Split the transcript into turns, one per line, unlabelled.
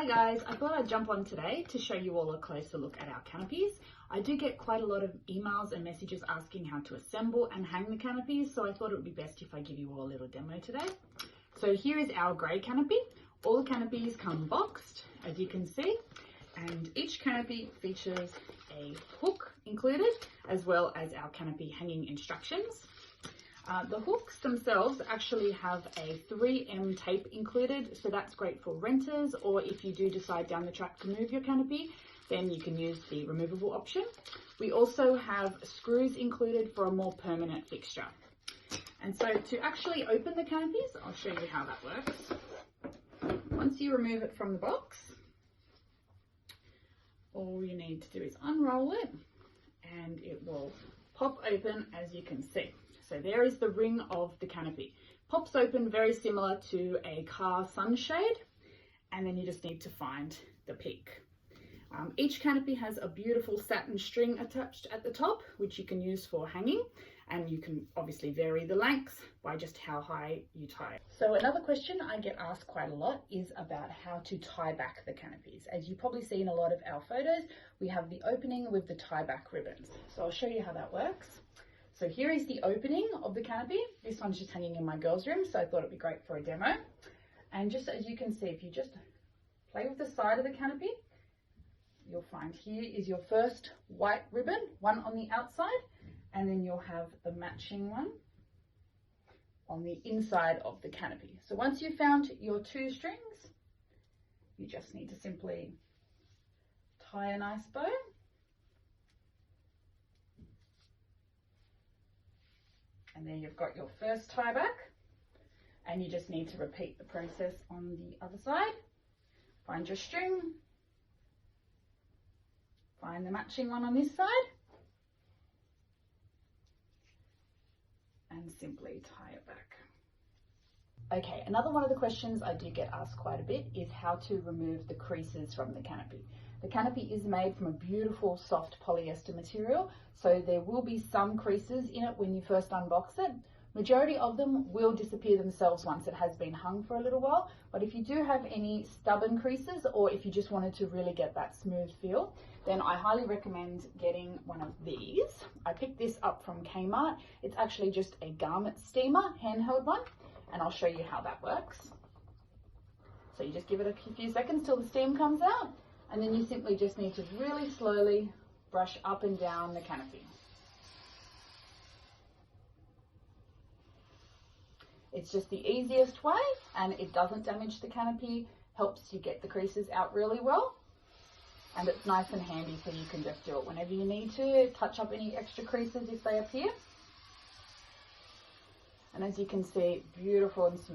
Hi guys, I thought I'd jump on today to show you all a closer look at our canopies. I do get quite a lot of emails and messages asking how to assemble and hang the canopies, so I thought it would be best if I give you all a little demo today. So here is our grey canopy. All the canopies come boxed, as you can see, and each canopy features a hook included, as well as our canopy hanging instructions. The hooks themselves actually have a 3M tape included, so that's great for renters, or if you do decide down the track to move your canopy, then you can use the removable option. We also have screws included for a more permanent fixture. And so to actually open the canopies, I'll show you how that works. Once you remove it from the box, all you need to do is unroll it and it will pop open, as you can see. So there is the ring of the canopy. Pops open very similar to a car sunshade, and then you just need to find the peak. Each canopy has a beautiful satin string attached at the top, which you can use for hanging, and you can obviously vary the lengths by just how high you tie it. So another question I get asked quite a lot is about how to tie back the canopies. As you probably see in a lot of our photos, we have the opening with the tie back ribbons. So I'll show you how that works. So here is the opening of the canopy. This one's just hanging in my girls' room, so I thought it'd be great for a demo. And just as you can see, if you just play with the side of the canopy, you'll find here is your first white ribbon, one on the outside, and then you'll have the matching one on the inside of the canopy. So once you've found your two strings, you just need to simply tie a nice bow. And there you've got your first tie back, and you just need to repeat the process on the other side. Find your string, find the matching one on this side, and simply tie it back. Okay, another one of the questions I do get asked quite a bit is how to remove the creases from the canopy. The canopy is made from a beautiful soft polyester material, so there will be some creases in it when you first unbox it. Majority of them will disappear themselves once it has been hung for a little while, but if you do have any stubborn creases, or if you just wanted to really get that smooth feel, then I highly recommend getting one of these. I picked this up from Kmart. It's actually just a garment steamer, handheld one, and I'll show you how that works. So you just give it a few seconds till the steam comes out, and then you simply just need to really slowly brush up and down the canopy. It's just the easiest way, and it doesn't damage the canopy, helps you get the creases out really well, and it's nice and handy, so you can just do it whenever you need to, touch up any extra creases if they appear. And as you can see, beautiful and smooth.